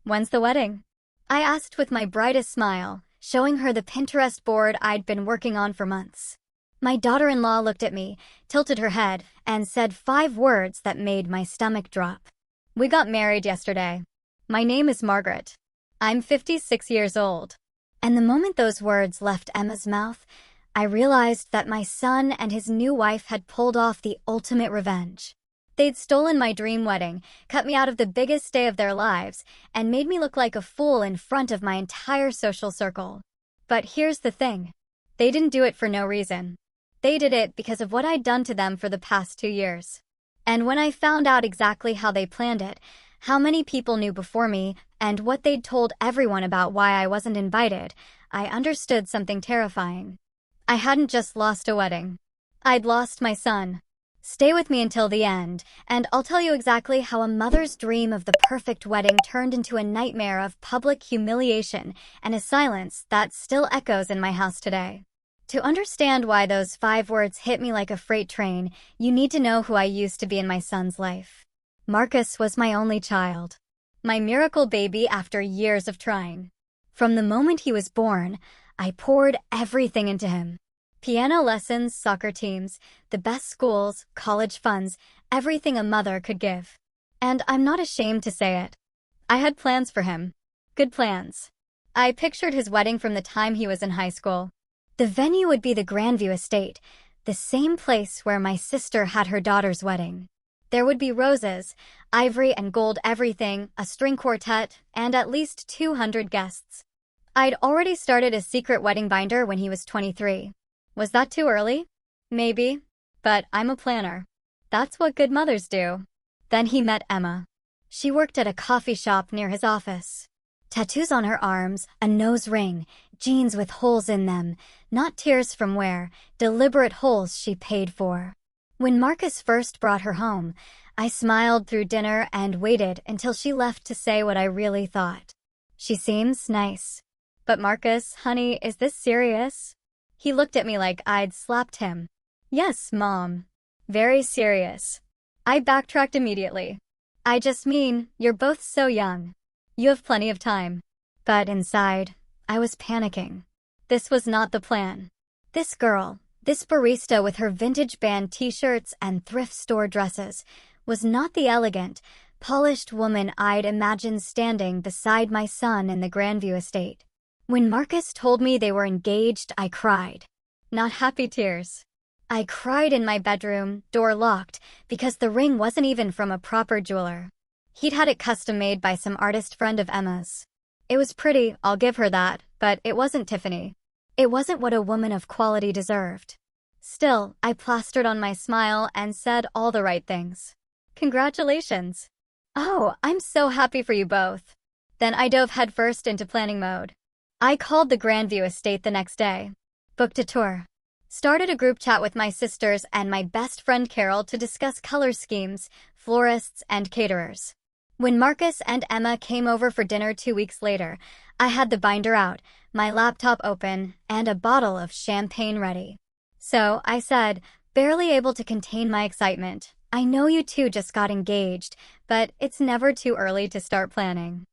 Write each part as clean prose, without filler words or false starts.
When's the wedding? I asked with my brightest smile, showing her the Pinterest board I'd been working on for months. My daughter-in-law looked at me, tilted her head, and said 5 words that made my stomach drop. We got married yesterday. My name is Margaret. I'm 56 years old. And the moment those words left Emma's mouth, I realized that my son and his new wife had pulled off the ultimate revenge. They'd stolen my dream wedding, cut me out of the biggest day of their lives, and made me look like a fool in front of my entire social circle. But here's the thing. They didn't do it for no reason. They did it because of what I'd done to them for the past 2 years. And when I found out exactly how they planned it, how many people knew before me, and what they'd told everyone about why I wasn't invited, I understood something terrifying. I hadn't just lost a wedding. I'd lost my son. Stay with me until the end, and I'll tell you exactly how a mother's dream of the perfect wedding turned into a nightmare of public humiliation and a silence that still echoes in my house today. To understand why those 5 words hit me like a freight train, you need to know who I used to be in my son's life. Marcus was my only child. My miracle baby after years of trying. From the moment he was born, I poured everything into him. Piano lessons, soccer teams, the best schools, college funds, everything a mother could give. And I'm not ashamed to say it. I had plans for him. Good plans. I pictured his wedding from the time he was in high school. The venue would be the Grandview estate, the same place where my sister had her daughter's wedding. There would be roses, ivory and gold everything, a string quartet, and at least 200 guests. I'd already started a secret wedding binder when he was 23. Was that too early? Maybe. But I'm a planner. That's what good mothers do. Then he met Emma. She worked at a coffee shop near his office. Tattoos on her arms, a nose ring, jeans with holes in them, not tears from wear, deliberate holes she paid for. When Marcus first brought her home, I smiled through dinner and waited until she left to say what I really thought. She seems nice. But Marcus, honey, is this serious? He looked at me like I'd slapped him. Yes, Mom. Very serious. I backtracked immediately. I just mean, you're both so young. You have plenty of time. But inside, I was panicking. This was not the plan. This girl, this barista with her vintage band t-shirts and thrift store dresses, was not the elegant, polished woman I'd imagined standing beside my son in the Grandview estate. When Marcus told me they were engaged, I cried. Not happy tears. I cried in my bedroom, door locked, because the ring wasn't even from a proper jeweler. He'd had it custom made by some artist friend of Emma's. It was pretty, I'll give her that, but it wasn't Tiffany. It wasn't what a woman of quality deserved. Still, I plastered on my smile and said all the right things. Congratulations. Oh, I'm so happy for you both. Then I dove headfirst into planning mode. I called the Grandview estate the next day. Booked a tour. Started a group chat with my sisters and my best friend Carol to discuss color schemes, florists, and caterers. When Marcus and Emma came over for dinner 2 weeks later, I had the binder out, my laptop open, and a bottle of champagne ready. So I said, barely able to contain my excitement, I know you two just got engaged, but it's never too early to start planning.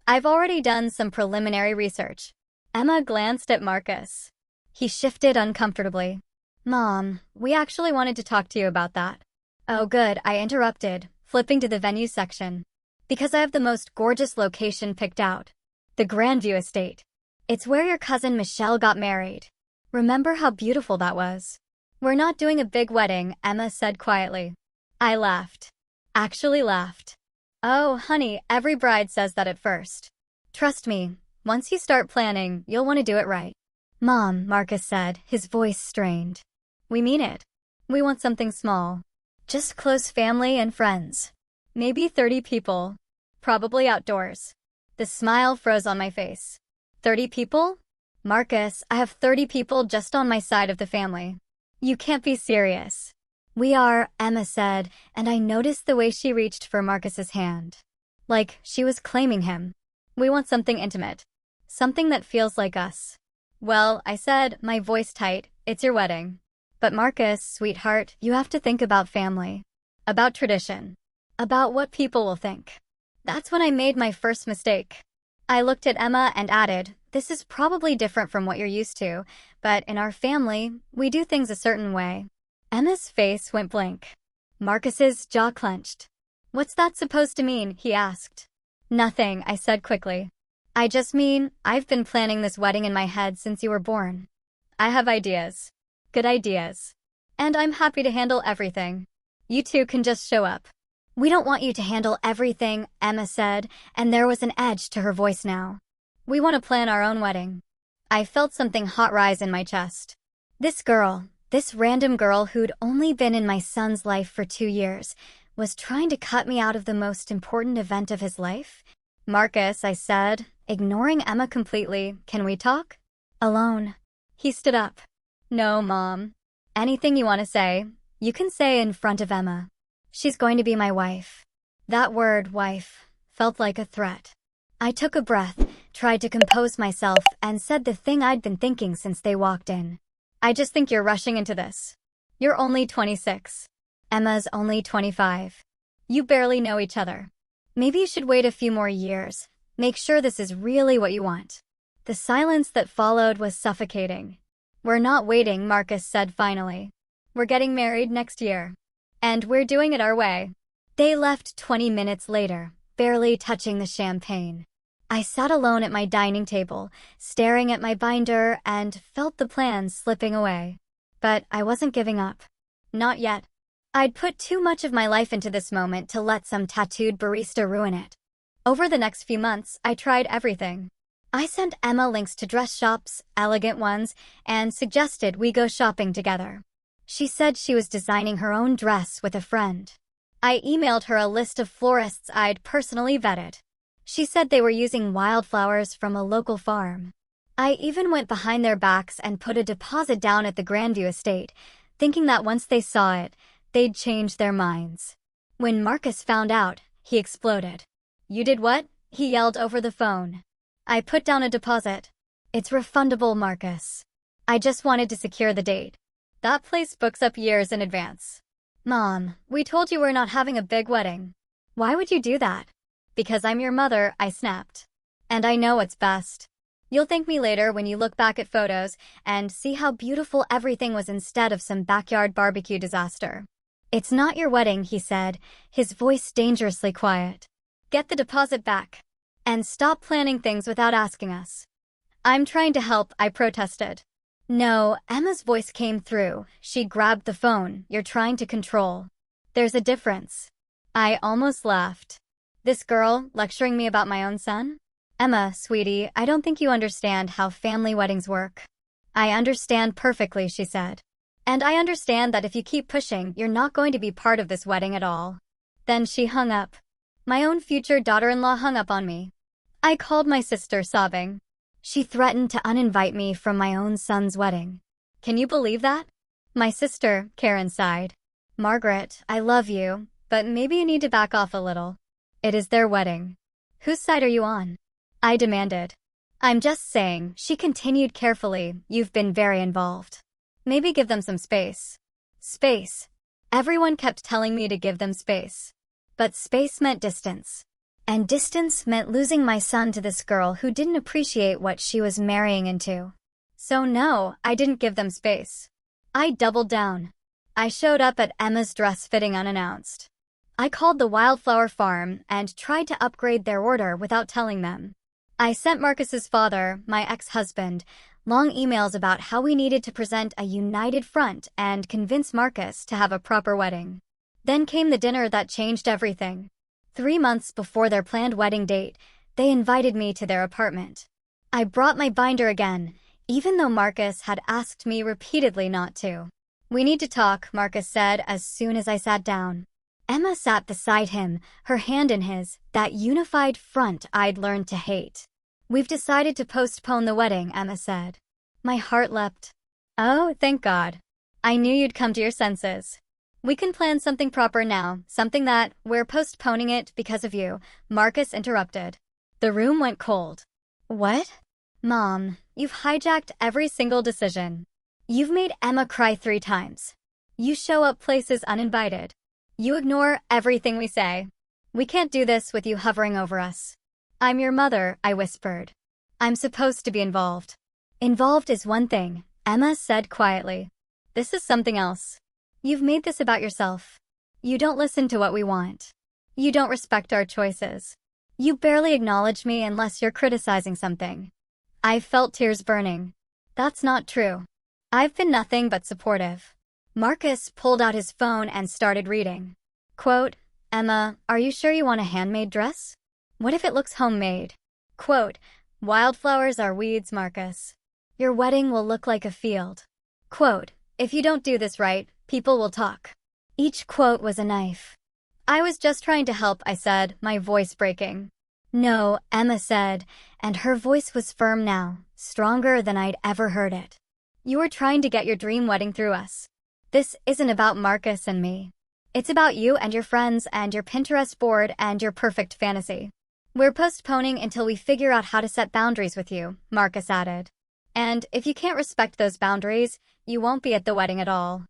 I've already done some preliminary research. Emma glanced at Marcus. He shifted uncomfortably. Mom, we actually wanted to talk to you about that. Oh good, I interrupted, flipping to the venue section. Because I have the most gorgeous location picked out. The Grandview estate. It's where your cousin Michelle got married. Remember how beautiful that was? We're not doing a big wedding, Emma said quietly. I laughed. Actually laughed. Oh, honey, every bride says that at first. Trust me, once you start planning, you'll want to do it right. Mom, Marcus said, his voice strained. We mean it. We want something small. Just close family and friends. Maybe 30 people. Probably outdoors. The smile froze on my face. 30 people? Marcus, I have 30 people just on my side of the family. You can't be serious. We are, Emma said, and I noticed the way she reached for Marcus's hand. Like she was claiming him. We want something intimate. Something that feels like us. Well, I said, my voice tight, it's your wedding. But Marcus, sweetheart, you have to think about family. About tradition. About what people will think. That's when I made my first mistake. I looked at Emma and added, "This is probably different from what you're used to, but in our family, we do things a certain way." Emma's face went blank. Marcus's jaw clenched. "What's that supposed to mean?" he asked. "Nothing," I said quickly. "I just mean, I've been planning this wedding in my head since you were born. I have ideas. Good ideas. And I'm happy to handle everything. You two can just show up." "We don't want you to handle everything," Emma said, and there was an edge to her voice now. "We want to plan our own wedding." I felt something hot rise in my chest. This random girl who'd only been in my son's life for 2 years, was trying to cut me out of the most important event of his life? "Marcus," I said, ignoring Emma completely, "can we talk?" "Alone." He stood up. "No, Mom. Anything you want to say, you can say in front of Emma. She's going to be my wife." That word, wife, felt like a threat. I took a breath, tried to compose myself, and said the thing I'd been thinking since they walked in. "I just think you're rushing into this. You're only 26. Emma's only 25. You barely know each other. Maybe you should wait a few more years. Make sure this is really what you want." The silence that followed was suffocating. "We're not waiting," Marcus said finally. "We're getting married next year. And we're doing it our way." They left 20 minutes later, barely touching the champagne. I sat alone at my dining table, staring at my binder, and felt the plans slipping away. But I wasn't giving up. Not yet. I'd put too much of my life into this moment to let some tattooed barista ruin it. Over the next few months, I tried everything. I sent Emma links to dress shops, elegant ones, and suggested we go shopping together. She said she was designing her own dress with a friend. I emailed her a list of florists I'd personally vetted. She said they were using wildflowers from a local farm. I even went behind their backs and put a deposit down at the Grandview estate, thinking that once they saw it, they'd change their minds. When Marcus found out, he exploded. "You did what?" he yelled over the phone. "I put down a deposit. It's refundable, Marcus. I just wanted to secure the date. That place books up years in advance." "Mom, we told you we're not having a big wedding." "Why would you do that?" "Because I'm your mother," I snapped. "And I know what's best. You'll thank me later when you look back at photos and see how beautiful everything was instead of some backyard barbecue disaster." "It's not your wedding," he said, his voice dangerously quiet. "Get the deposit back. And stop planning things without asking us." "I'm trying to help," I protested. "No," Emma's voice came through. She grabbed the phone. "You're trying to control. There's a difference." I almost laughed. This girl lecturing me about my own son? "Emma, sweetie, I don't think you understand how family weddings work." "I understand perfectly," she said. "And I understand that if you keep pushing, you're not going to be part of this wedding at all." Then she hung up. My own future daughter-in-law hung up on me. I called my sister, sobbing. She threatened to uninvite me from my own son's wedding. Can you believe that? My sister, Karen, sighed. "Margaret, I love you, but maybe you need to back off a little. It is their wedding." "Whose side are you on?" I demanded. "I'm just saying," she continued carefully, "you've been very involved. Maybe give them some space." Space. Everyone kept telling me to give them space. But space meant distance. And distance meant losing my son to this girl who didn't appreciate what she was marrying into. So no, I didn't give them space. I doubled down. I showed up at Emma's dress fitting unannounced. I called the Wildflower Farm and tried to upgrade their order without telling them. I sent Marcus's father, my ex-husband, long emails about how we needed to present a united front and convince Marcus to have a proper wedding. Then came the dinner that changed everything. 3 months before their planned wedding date, they invited me to their apartment. I brought my binder again, even though Marcus had asked me repeatedly not to. "We need to talk," Marcus said as soon as I sat down. Emma sat beside him, her hand in his, that unified front I'd learned to hate. "We've decided to postpone the wedding," Emma said. My heart leapt. "Oh, thank God. I knew you'd come to your senses. We can plan something proper now, something that we're postponing it because of you," Marcus interrupted. The room went cold. "What?" "Mom, you've hijacked every single decision. You've made Emma cry 3 times. You show up places uninvited. You ignore everything we say. We can't do this with you hovering over us. I'm your mother, I whispered. I'm supposed to be involved. Involved is one thing, Emma said quietly. This is something else. You've made this about yourself. You don't listen to what we want. You don't respect our choices. You barely acknowledge me unless you're criticizing something. I felt tears burning. That's not true. I've been nothing but supportive. Marcus pulled out his phone and started reading. Quote, Emma, are you sure you want a handmade dress? What if it looks homemade? Quote, wildflowers are weeds, Marcus. Your wedding will look like a field. Quote, if you don't do this right, people will talk. Each quote was a knife. I was just trying to help, I said, my voice breaking. No, Emma said, and her voice was firm now, stronger than I'd ever heard it. You were trying to get your dream wedding through us. This isn't about Marcus and me. It's about you and your friends and your Pinterest board and your perfect fantasy. We're postponing until we figure out how to set boundaries with you, Marcus added. And if you can't respect those boundaries, you won't be at the wedding at all.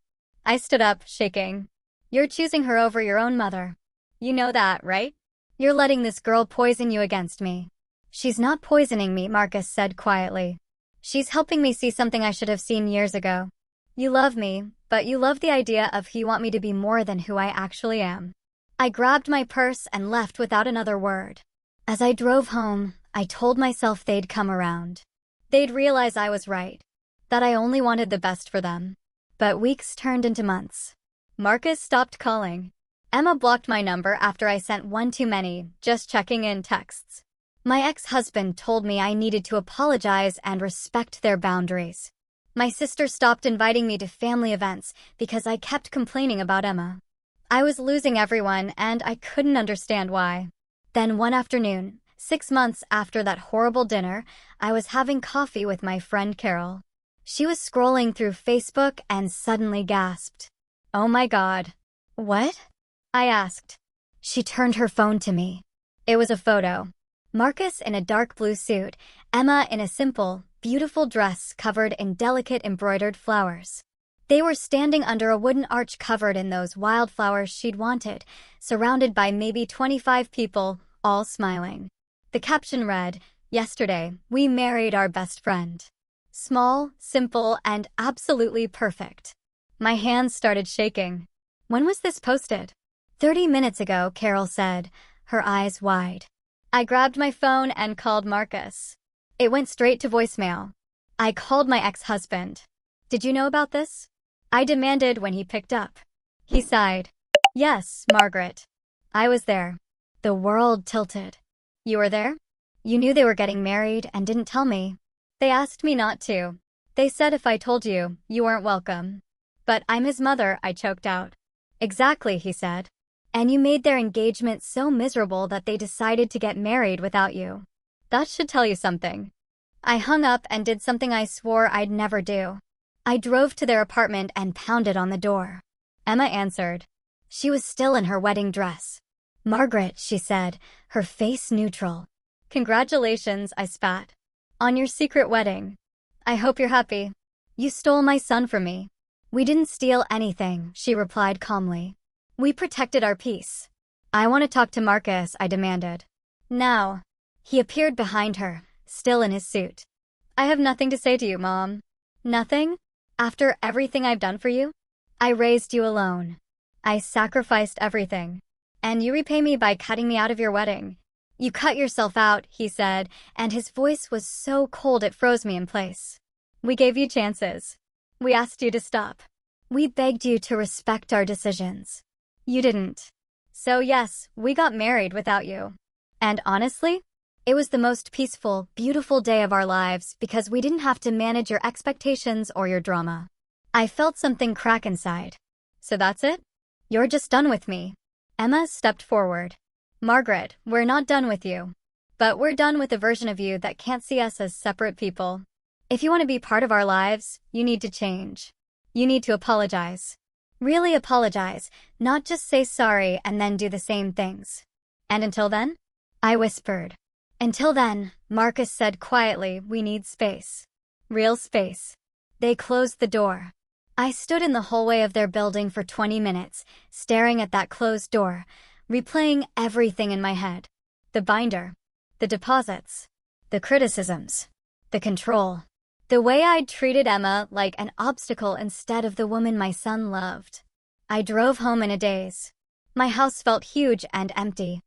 I stood up, shaking. You're choosing her over your own mother. You know that, right? You're letting this girl poison you against me. She's not poisoning me, Marcus said quietly. She's helping me see something I should have seen years ago. You love me, but you love the idea of you want me to be more than who I actually am. I grabbed my purse and left without another word. As I drove home, I told myself they'd come around. They'd realize I was right, that I only wanted the best for them. But weeks turned into months. Marcus stopped calling. Emma blocked my number after I sent one too many, just checking in texts. My ex-husband told me I needed to apologize and respect their boundaries. My sister stopped inviting me to family events because I kept complaining about Emma. I was losing everyone, and I couldn't understand why. Then one afternoon, 6 months after that horrible dinner, I was having coffee with my friend Carol. She was scrolling through Facebook and suddenly gasped. Oh my God. What? I asked. She turned her phone to me. It was a photo. Marcus in a dark blue suit, Emma in a simple, beautiful dress covered in delicate embroidered flowers. They were standing under a wooden arch covered in those wildflowers she'd wanted, surrounded by maybe 25 people, all smiling. The caption read, Yesterday, we married our best friend. Small, simple, and absolutely perfect. My hands started shaking. When was this posted? 30 minutes ago, Carol said, her eyes wide. I grabbed my phone and called Marcus. It went straight to voicemail. I called my ex-husband. Did you know about this? I demanded when he picked up. He sighed. Yes, Margaret. I was there. The world tilted. You were there? You knew they were getting married and didn't tell me. They asked me not to. They said if I told you, you weren't welcome. But I'm his mother, I choked out. Exactly, he said. And you made their engagement so miserable that they decided to get married without you. That should tell you something. I hung up and did something I swore I'd never do. I drove to their apartment and pounded on the door. Emma answered. She was still in her wedding dress. Margaret, she said, her face neutral. Congratulations, I spat. On your secret wedding. I hope you're happy. You stole my son from me. We didn't steal anything, she replied calmly. We protected our peace. I want to talk to Marcus, I demanded. Now. He appeared behind her, still in his suit. I have nothing to say to you, Mom. Nothing? After everything I've done for you? I raised you alone. I sacrificed everything. And you repay me by cutting me out of your wedding. You cut yourself out, he said, and his voice was so cold it froze me in place. We gave you chances. We asked you to stop. We begged you to respect our decisions. You didn't. So yes, we got married without you. And honestly, it was the most peaceful, beautiful day of our lives because we didn't have to manage your expectations or your drama. I felt something crack inside. So that's it? You're just done with me. Emma stepped forward. Margaret, we're not done with you. But we're done with the version of you that can't see us as separate people. If you want to be part of our lives, you need to change. You need to apologize. Really apologize, not just say sorry and then do the same things. And until then? I whispered. Until then, Marcus said quietly, we need space. Real space. They closed the door. I stood in the hallway of their building for 20 minutes, staring at that closed door, replaying everything in my head. The binder. The deposits. The criticisms. The control. The way I'd treated Emma like an obstacle instead of the woman my son loved. I drove home in a daze. My house felt huge and empty.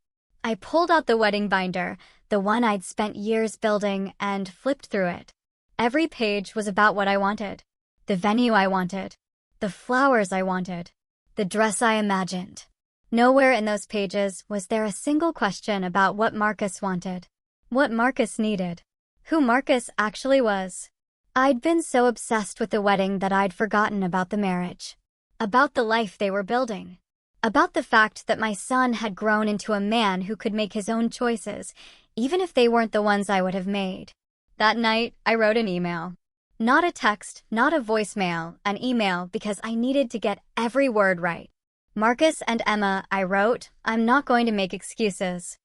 I pulled out the wedding binder, the one I'd spent years building, and flipped through it. Every page was about what I wanted. The venue I wanted. The flowers I wanted. The dress I imagined. Nowhere in those pages was there a single question about what Marcus wanted. What Marcus needed. Who Marcus actually was. I'd been so obsessed with the wedding that I'd forgotten about the marriage. About the life they were building. About the fact that my son had grown into a man who could make his own choices, even if they weren't the ones I would have made. That night, I wrote an email. Not a text, not a voicemail, an email because I needed to get every word right. Marcus and Emma, I wrote, I'm not going to make excuses.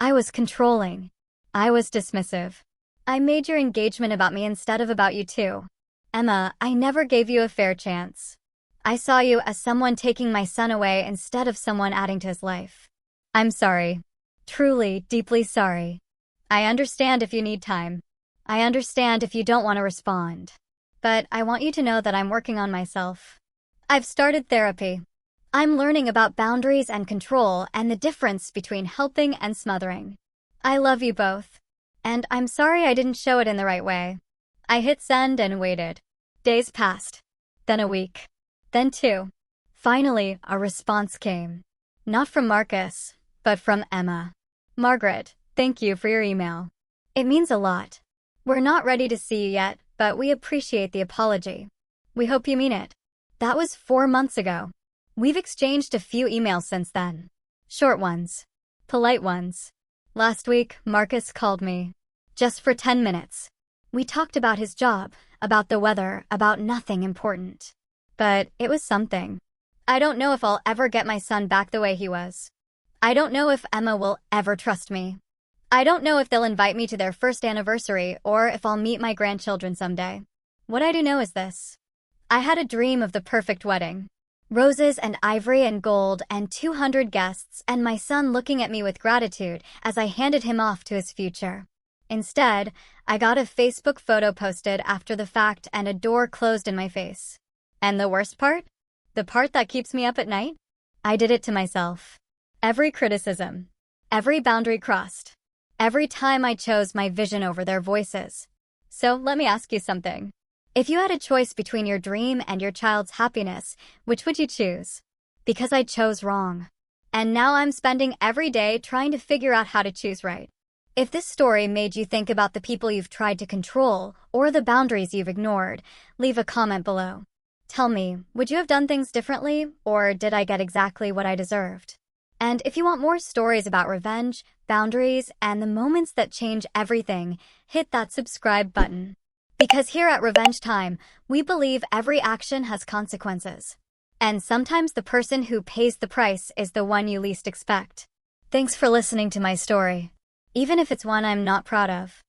I was controlling. I was dismissive. I made your engagement about me instead of about you too. Emma, I never gave you a fair chance. I saw you as someone taking my son away instead of someone adding to his life. I'm sorry. Truly, deeply sorry. I understand if you need time. I understand if you don't want to respond. But I want you to know that I'm working on myself. I've started therapy. I'm learning about boundaries and control and the difference between helping and smothering. I love you both. And I'm sorry I didn't show it in the right way. I hit send and waited. Days passed. Then a week. Then 2. Finally, a response came. Not from Marcus, but from Emma. Margaret, thank you for your email. It means a lot. We're not ready to see you yet, but we appreciate the apology. We hope you mean it. That was 4 months ago. We've exchanged a few emails since then. Short ones. Polite ones. Last week, Marcus called me. Just for 10 minutes. We talked about his job, about the weather, about nothing important. But it was something. I don't know if I'll ever get my son back the way he was. I don't know if Emma will ever trust me. I don't know if they'll invite me to their first anniversary or if I'll meet my grandchildren someday. What I do know is this. I had a dream of the perfect wedding. Roses and ivory and gold and 200 guests and my son looking at me with gratitude as I handed him off to his future. Instead, I got a Facebook photo posted after the fact and a door closed in my face. And the worst part? The part that keeps me up at night? I did it to myself. Every criticism. Every boundary crossed. Every time I chose my vision over their voices. So let me ask you something. If you had a choice between your dream and your child's happiness, which would you choose? Because I chose wrong. And now I'm spending every day trying to figure out how to choose right. If this story made you think about the people you've tried to control or the boundaries you've ignored, leave a comment below. Tell me, would you have done things differently, or did I get exactly what I deserved? And if you want more stories about revenge, boundaries, and the moments that change everything, hit that subscribe button. Because here at Revenge Time, we believe every action has consequences. And sometimes the person who pays the price is the one you least expect. Thanks for listening to my story. Even if it's one I'm not proud of.